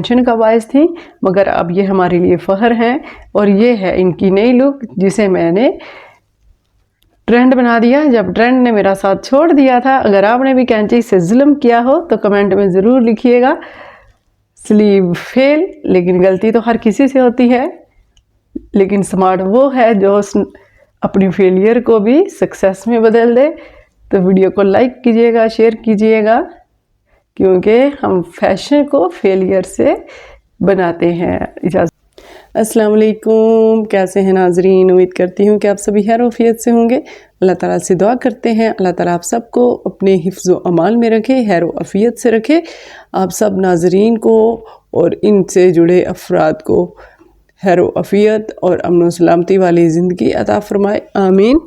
Tension का बायस थी, मगर अब ये हमारे लिए फ़ख्र हैं। और ये है इनकी नई लुक जिसे मैंने ट्रेंड बना दिया जब ट्रेंड ने मेरा साथ छोड़ दिया था। अगर आपने भी कैंची से जुल्म किया हो तो कमेंट में ज़रूर लिखिएगा। स्लीव फेल, लेकिन गलती तो हर किसी से होती है, लेकिन स्मार्ट वो है जो अपनी फेलियर को भी सक्सेस में बदल दे। तो वीडियो को लाइक कीजिएगा, शेयर कीजिएगा, क्योंकि हम फैशन को फेलियर से बनाते हैं। इजाज़त। अस्सलाम वालेकुम, कैसे हैं नाजरीन? उम्मीद करती हूँ कि आप सभी खैर वफियत से होंगे। अल्लाह ताला से दुआ करते हैं अल्लाह ताला आप सबको अपने हिफ्ज़ व अमाल में रखे, खैर व अफियत से रखे। आप सब नाजरीन को और इनसे जुड़े अफराद को खैर व अफियत और अमन व सलामती वाली ज़िंदगी अता फ़रमाए, आमीन।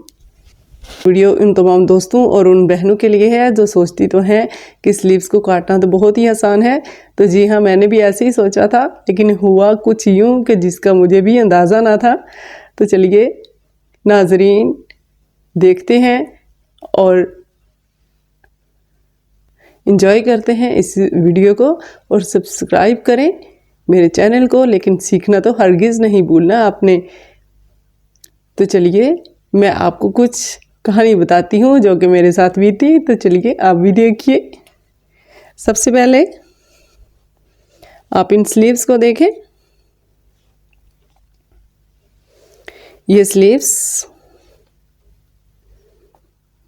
वीडियो उन तमाम दोस्तों और उन बहनों के लिए है जो सोचती तो हैं कि स्लीव्स को काटना तो बहुत ही आसान है। तो जी हाँ, मैंने भी ऐसे ही सोचा था, लेकिन हुआ कुछ यूँ कि जिसका मुझे भी अंदाज़ा ना था। तो चलिए नाजरीन देखते हैं और इन्जॉय करते हैं इस वीडियो को, और सब्सक्राइब करें मेरे चैनल को, लेकिन सीखना तो हरगिज़ नहीं भूलना आपने। तो चलिए मैं आपको कुछ कहानी बताती हूँ जो कि मेरे साथ बीती। तो चलिए आप भी देखिए। सबसे पहले आप इन स्लीव्स को देखें। ये स्लीव्स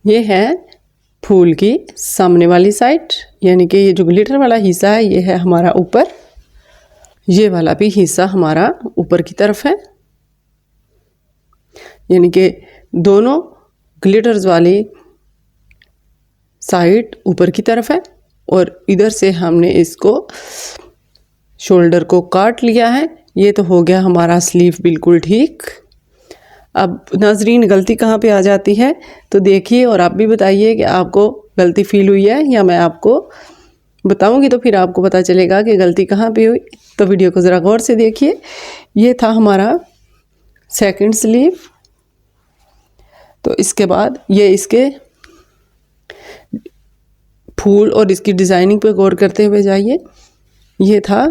ये है फूल की सामने वाली साइड, यानी कि ये जो ग्लिटर वाला हिस्सा है ये है हमारा ऊपर, ये वाला भी हिस्सा हमारा ऊपर की तरफ है, यानी कि दोनों ग्लिटर्स वाली साइड ऊपर की तरफ है। और इधर से हमने इसको शोल्डर को काट लिया है। ये तो हो गया हमारा स्लीव बिल्कुल ठीक। अब नाजरीन गलती कहाँ पे आ जाती है तो देखिए, और आप भी बताइए कि आपको गलती फील हुई है, या मैं आपको बताऊंगी तो फिर आपको पता चलेगा कि गलती कहाँ पे हुई। तो वीडियो को ज़रा गौर से देखिए। ये था हमारा सेकंड स्लीव। तो इसके बाद ये इसके फूल और इसकी डिज़ाइनिंग पे गौर करते हुए जाइए। ये था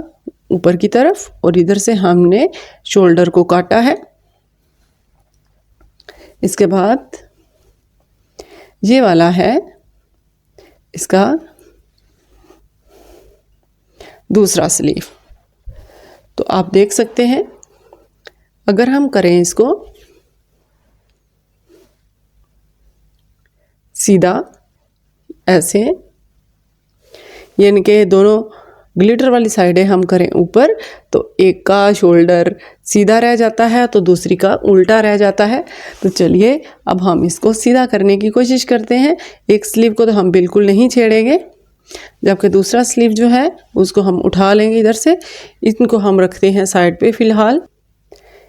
ऊपर की तरफ, और इधर से हमने शोल्डर को काटा है। इसके बाद ये वाला है इसका दूसरा स्लीव। तो आप देख सकते हैं, अगर हम करें इसको सीधा ऐसे, यानी कि दोनों ग्लिटर वाली साइडें हम करें ऊपर, तो एक का शोल्डर सीधा रह जाता है तो दूसरी का उल्टा रह जाता है। तो चलिए अब हम इसको सीधा करने की कोशिश करते हैं। एक स्लीव को तो हम बिल्कुल नहीं छेड़ेंगे, जबकि दूसरा स्लीव जो है उसको हम उठा लेंगे इधर से। इनको हम रखते हैं साइड पे फ़िलहाल।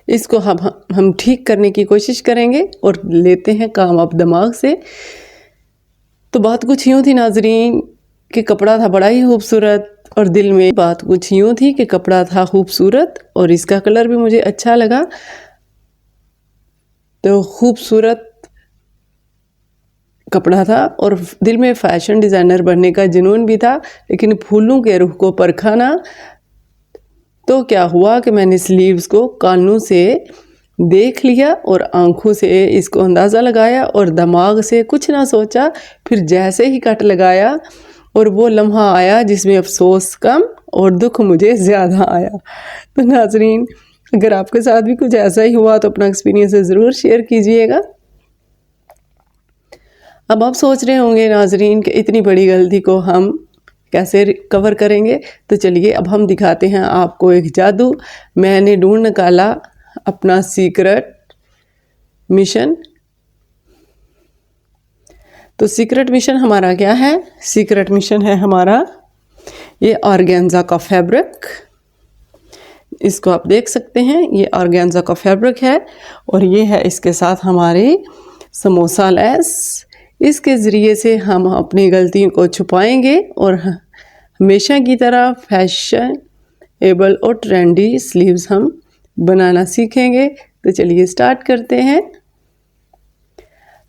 इसको हम ठीक करने की कोशिश करेंगे और लेते हैं काम अब दिमाग से। तो बात कुछ यूँ थी नाजरीन कि कपड़ा था बड़ा ही खूबसूरत, और दिल में बात कुछ यूँ थी कि कपड़ा था खूबसूरत और इसका कलर भी मुझे अच्छा लगा। तो खूबसूरत कपड़ा था और दिल में फ़ैशन डिज़ाइनर बनने का जुनून भी था, लेकिन फूलों के रुख को परखा ना। तो क्या हुआ कि मैंने स्लीव्स को कानों से देख लिया और आंखों से इसको अंदाज़ा लगाया और दिमाग से कुछ ना सोचा। फिर जैसे ही कट लगाया और वो लम्हा आया जिसमें अफसोस कम और दुख मुझे ज़्यादा आया। तो नाजरीन अगर आपके साथ भी कुछ ऐसा ही हुआ तो अपना एक्सपीरियंस ज़रूर शेयर कीजिएगा। अब आप सोच रहे होंगे नाजरीन कि इतनी बड़ी गलती को हम कैसे कवर करेंगे। तो चलिए अब हम दिखाते हैं आपको एक जादू। मैंने ढूंढ निकाला अपना सीक्रेट मिशन। तो सीक्रेट मिशन हमारा क्या है? सीक्रेट मिशन है हमारा ये ऑर्गेन्जा का फैब्रिक। इसको आप देख सकते हैं, ये ऑर्गेन्जा का फैब्रिक है और ये है इसके साथ हमारी समोसा लेस। इसके ज़रिए से हम अपनी गलतियों को छुपाएंगे और हमेशा की तरह फैशनेबल और ट्रेंडी स्लीव्स हम बनाना सीखेंगे। तो चलिए स्टार्ट करते हैं।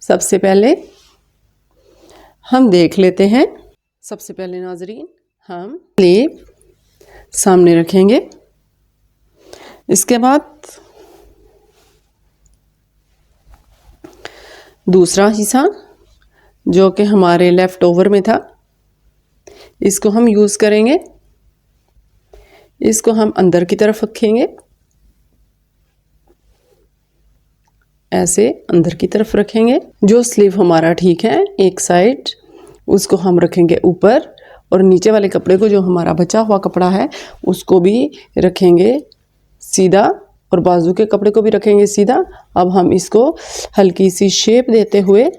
सबसे पहले हम देख लेते हैं। सबसे पहले नाजरीन हम स्लीव सामने रखेंगे। इसके बाद दूसरा हिस्सा जो कि हमारे लेफ्ट ओवर में था, इसको हम यूज़ करेंगे। इसको हम अंदर की तरफ रखेंगे, ऐसे अंदर की तरफ रखेंगे। जो स्लीव हमारा ठीक है एक साइड, उसको हम रखेंगे ऊपर, और नीचे वाले कपड़े को, जो हमारा बचा हुआ कपड़ा है, उसको भी रखेंगे सीधा, और बाजू के कपड़े को भी रखेंगे सीधा। अब हम इसको हल्की सी शेप देते हुए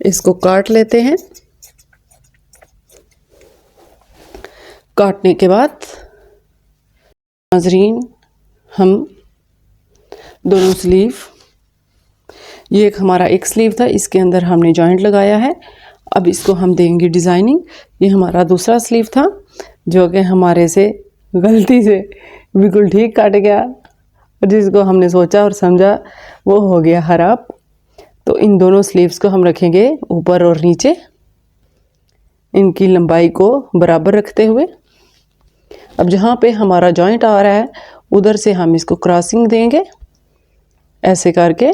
इसको काट लेते हैं। काटने के बाद नाज़रीन, हम दोनों स्लीव, ये एक हमारा एक स्लीव था, इसके अंदर हमने जॉइंट लगाया है। अब इसको हम देंगे डिज़ाइनिंग। ये हमारा दूसरा स्लीव था जो कि हमारे से गलती से बिल्कुल ठीक काट गया, जिसको हमने सोचा और समझा वो हो गया खराब। तो इन दोनों स्लीव्स को हम रखेंगे ऊपर और नीचे, इनकी लंबाई को बराबर रखते हुए। अब जहाँ पे हमारा जॉइंट आ रहा है उधर से हम इसको क्रॉसिंग देंगे, ऐसे करके।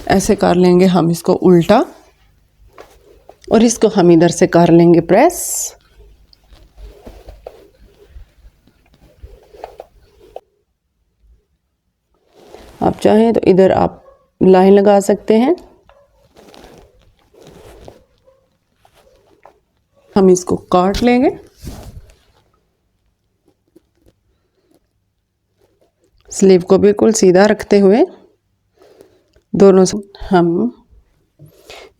ऐसे कर लेंगे हम इसको उल्टा, और इसको हम इधर से कर लेंगे प्रेस। आप चाहें तो इधर आप लाइन लगा सकते हैं। हम इसको काट लेंगे। स्लीव को बिल्कुल सीधा रखते हुए दोनों से हम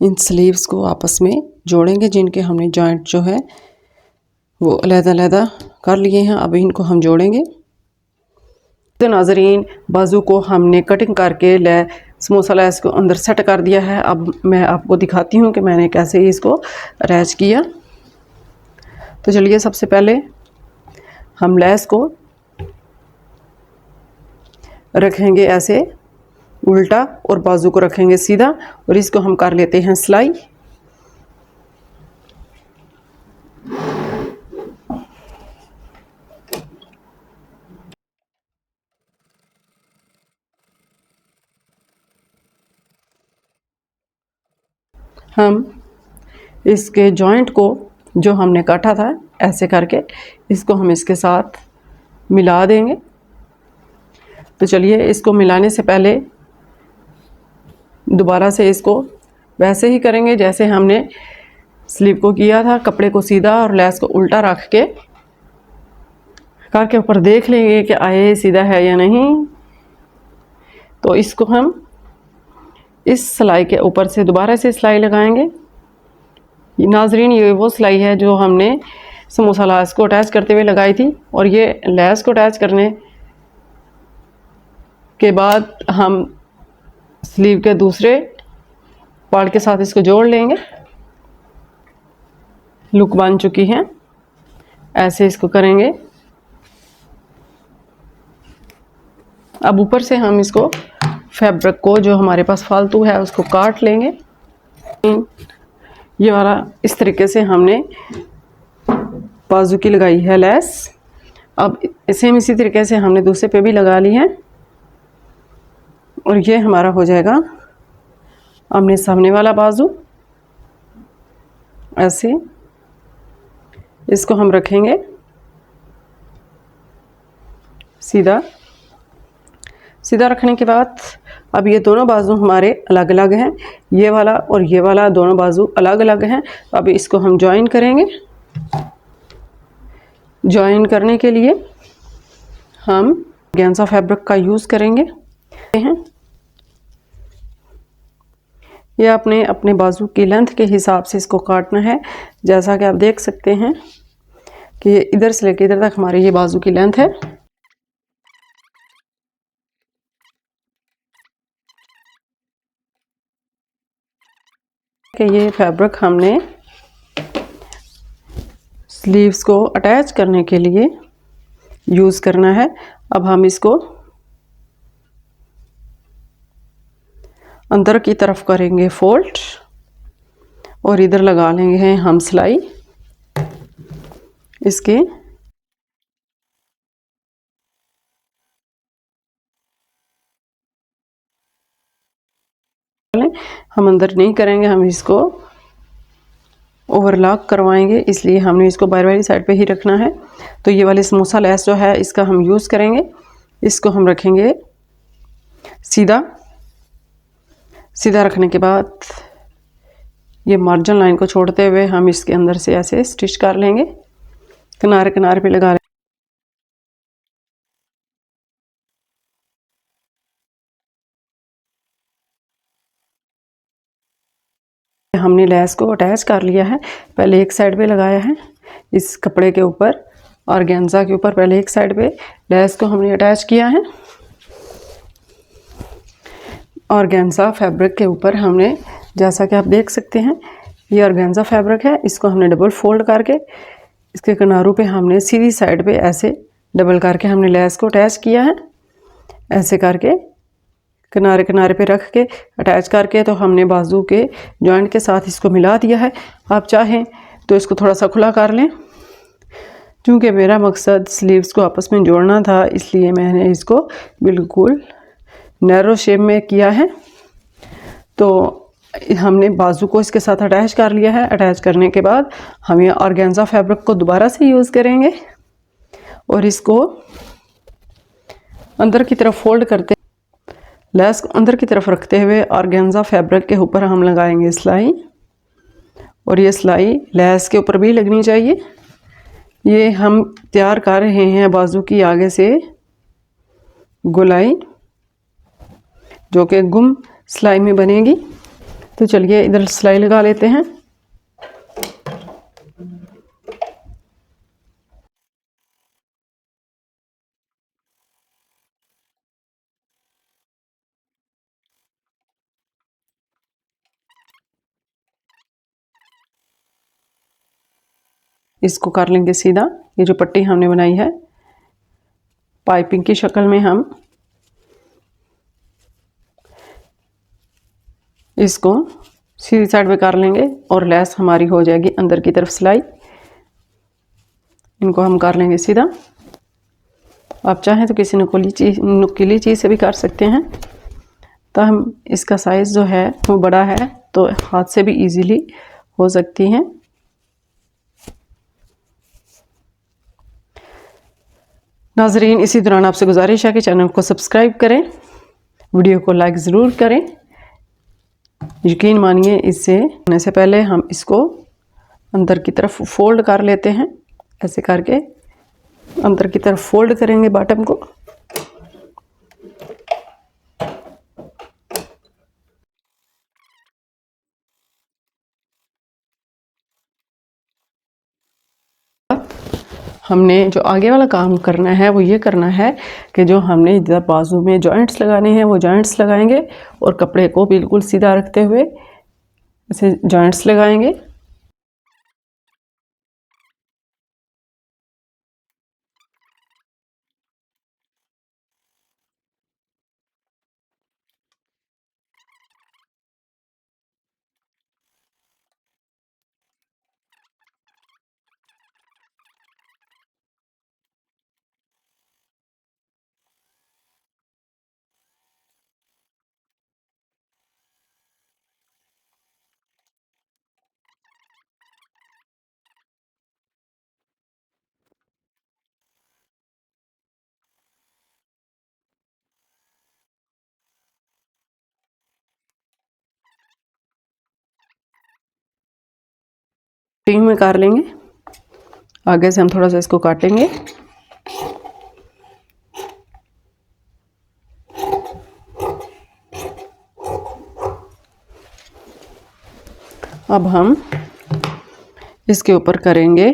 इन स्लीव्स को आपस में जोड़ेंगे, जिनके हमने जॉइंट जो है वो अलग-अलग कर लिए हैं। अब इनको हम जोड़ेंगे। तो नाज़रीन, बाजू को हमने कटिंग करके समोसा लेस को अंदर सेट कर दिया है। अब मैं आपको दिखाती हूँ कि मैंने कैसे इसको अटैच किया। तो चलिए, सबसे पहले हम लेस को रखेंगे ऐसे उल्टा, और बाजू को रखेंगे सीधा, और इसको हम कर लेते हैं सिलाई। हम इसके जॉइंट को जो हमने काटा था ऐसे करके, इसको हम इसके साथ मिला देंगे। तो चलिए, इसको मिलाने से पहले दोबारा से इसको वैसे ही करेंगे जैसे हमने स्लीव को किया था। कपड़े को सीधा और लेस को उल्टा रख के करके ऊपर देख लेंगे कि आए सीधा है या नहीं। तो इसको हम इस सिलाई के ऊपर से दोबारा से सिलाई लगाएंगे। नाजरीन, ये वो सिलाई है जो हमने समोसा लेस को अटैच करते हुए लगाई थी, और ये लेस को अटैच करने के बाद हम स्लीव के दूसरे पार्ट के साथ इसको जोड़ लेंगे। लुक बन चुकी है, ऐसे इसको करेंगे। अब ऊपर से हम इसको फैब्रिक को जो हमारे पास फालतू है उसको काट लेंगे। ये वाला इस तरीके से हमने बाजू की लगाई है लेस। अब सेम इसी तरीके से हमने दूसरे पे भी लगा ली है, और ये हमारा हो जाएगा आमने सामने वाला बाजू। ऐसे इसको हम रखेंगे सीधा। सीधा रखने के बाद अब ये दोनों बाजू हमारे अलग अलग हैं, ये वाला और ये वाला दोनों बाजू अलग अलग हैं। अब इसको हम जॉइन करेंगे। जॉइन करने के लिए हम ऑर्गेन्जा फैब्रिक का यूज़ करेंगे। ये अपने अपने बाजू की लेंथ के हिसाब से इसको काटना है। जैसा कि आप देख सकते हैं कि इधर से लेकर इधर तक हमारी ये बाजू की लेंथ है। कि ये फैब्रिक हमने स्लीव्स को अटैच करने के लिए यूज़ करना है। अब हम इसको अंदर की तरफ करेंगे फोल्ड और इधर लगा लेंगे हम सिलाई इसके। हम अंदर नहीं करेंगे, हम इसको ओवरलॉक करवाएंगे, इसलिए हमने इसको बाहर वाली साइड पे ही रखना है। तो ये वाली समोसा लेस जो है इसका हम यूज़ करेंगे। इसको हम रखेंगे सीधा। सीधा रखने के बाद ये मार्जिन लाइन को छोड़ते हुए हम इसके अंदर से ऐसे स्टिच कर लेंगे, किनारे किनारे पे लगा लेंगे। हमने लेस को अटैच कर लिया है। पहले एक साइड पे लगाया है इस कपड़े के ऊपर, ऑर्गेन्जा के ऊपर पहले एक साइड पे लेस को हमने अटैच किया है। ऑर्गेन्जा फैब्रिक के ऊपर हमने, जैसा कि आप देख सकते हैं, ये ऑर्गेन्जा फैब्रिक है, इसको हमने डबल फोल्ड करके इसके किनारों पे हमने सीधी साइड पे ऐसे डबल करके हमने लेस को अटैच किया है। ऐसे करके किनारे किनारे पे रख के अटैच करके तो हमने बाजू के जॉइंट के साथ इसको मिला दिया है। आप चाहें तो इसको थोड़ा सा खुला कर लें। क्योंकि मेरा मकसद स्लीव्स को आपस में जोड़ना था, इसलिए मैंने इसको बिल्कुल नैरो शेप में किया है। तो हमने बाजू को इसके साथ अटैच कर लिया है। अटैच करने के बाद हम ये ऑर्गेन्जा फैब्रिक को दोबारा से यूज़ करेंगे और इसको अंदर की तरफ फोल्ड करते, लेस को अंदर की तरफ रखते हुए ऑर्गेन्जा फैब्रिक के ऊपर हम लगाएंगे सिलाई। और ये सिलाई लेस के ऊपर भी लगनी चाहिए। ये हम तैयार कर रहे हैं बाजू की आगे से गोलाई, जो कि गुम सिलाई में बनेगी। तो चलिए इधर सिलाई लगा लेते हैं। इसको कर लेंगे सीधा। ये जो पट्टी हमने बनाई है पाइपिंग की शक्ल में, हम इसको सीधी साइड पे कर लेंगे और लेस हमारी हो जाएगी अंदर की तरफ सिलाई। इनको हम कर लेंगे सीधा। आप चाहें तो किसी नुकीली चीज़ से भी कर सकते हैं। तो हम इसका साइज़ जो है वो बड़ा है, तो हाथ से भी इजीली हो सकती हैं। नाजरीन, इसी दौरान आपसे गुजारिश है कि चैनल को सब्सक्राइब करें, वीडियो को लाइक ज़रूर करें। यकीन मानिए, इससे होने से पहले हम इसको अंदर की तरफ फोल्ड कर लेते हैं। ऐसे करके अंदर की तरफ फोल्ड करेंगे बॉटम को। हमने जो आगे वाला काम करना है वो ये करना है कि जो हमने इधर बाजू में जॉइंट्स लगाने हैं वो जॉइंट्स लगाएंगे और कपड़े को बिल्कुल सीधा रखते हुए ऐसे जॉइंट्स लगाएंगे। टीम में कर लेंगे। आगे से हम थोड़ा सा इसको काटेंगे। अब हम इसके ऊपर करेंगे,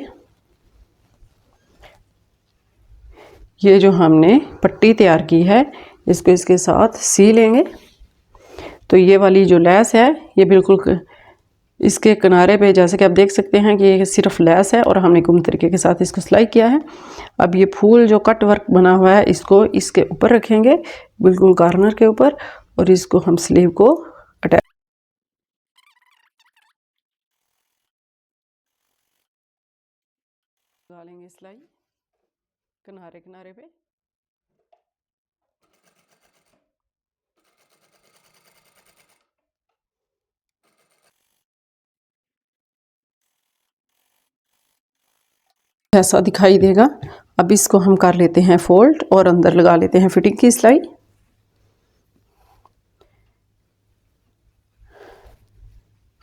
ये जो हमने पट्टी तैयार की है इसको इसके साथ सी लेंगे। तो ये वाली जो लेस है ये बिल्कुल इसके किनारे पे, जैसे कि आप देख सकते हैं कि ये सिर्फ लेस है और हमने गुम तरीके के साथ इसको सिलाई किया है। अब ये फूल जो कट वर्क बना हुआ है इसको इसके ऊपर रखेंगे, बिल्कुल कॉर्नर के ऊपर, और इसको हम स्लीव को डालेंगे सिलाई किनारे किनारे पे। ऐसा दिखाई देगा। अब इसको हम कर लेते हैं फोल्ड और अंदर लगा लेते हैं फिटिंग की सिलाई।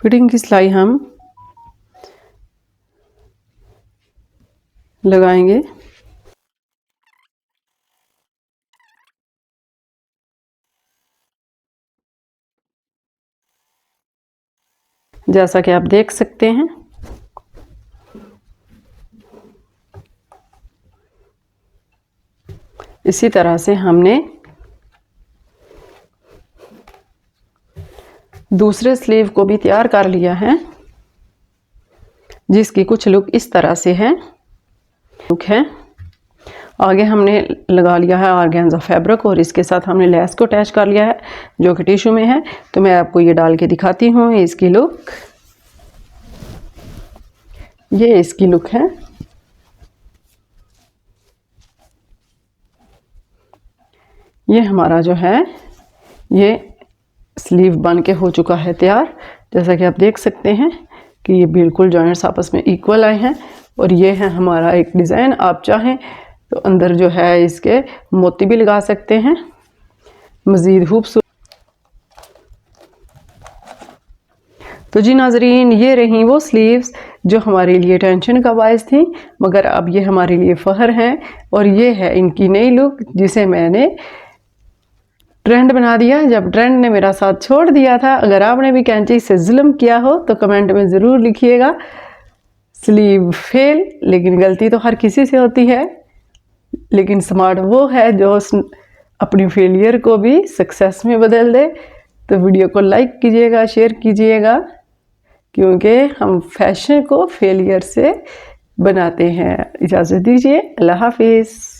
फिटिंग की सिलाई हम लगाएंगे। जैसा कि आप देख सकते हैं, इसी तरह से हमने दूसरे स्लीव को भी तैयार कर लिया है, जिसकी कुछ लुक इस तरह से है। लुक है, आगे हमने लगा लिया है ऑर्गेन्जा फैब्रिक और इसके साथ हमने लेस को अटैच कर लिया है जो कि टिश्यू में है। तो मैं आपको ये डाल के दिखाती हूँ इसकी लुक। ये इसकी लुक है। ये हमारा जो है ये स्लीव बन के हो चुका है तैयार। जैसा कि आप देख सकते हैं कि ये बिल्कुल जॉइंट्स आपस में इक्वल आए हैं। और ये है हमारा एक डिज़ाइन। आप चाहें तो अंदर जो है इसके मोती भी लगा सकते हैं मज़ीद खूबसूरत। तो जी नाजरीन, ये रही वो स्लीव्स जो हमारे लिए टेंशन का बायस थी, मगर अब ये हमारे लिए फ़ख्र हैं। और ये है इनकी नई लुक, जिसे मैंने ट्रेंड बना दिया जब ट्रेंड ने मेरा साथ छोड़ दिया था। अगर आपने भी कैंची से जुल्म किया हो तो कमेंट में ज़रूर लिखिएगा। स्लीव फेल, लेकिन गलती तो हर किसी से होती है, लेकिन स्मार्ट वो है जो अपनी फेलियर को भी सक्सेस में बदल दे। तो वीडियो को लाइक कीजिएगा, शेयर कीजिएगा, क्योंकि हम फैशन को फेलियर से बनाते हैं। इजाज़त दीजिए, अल्लाह हाफिज़।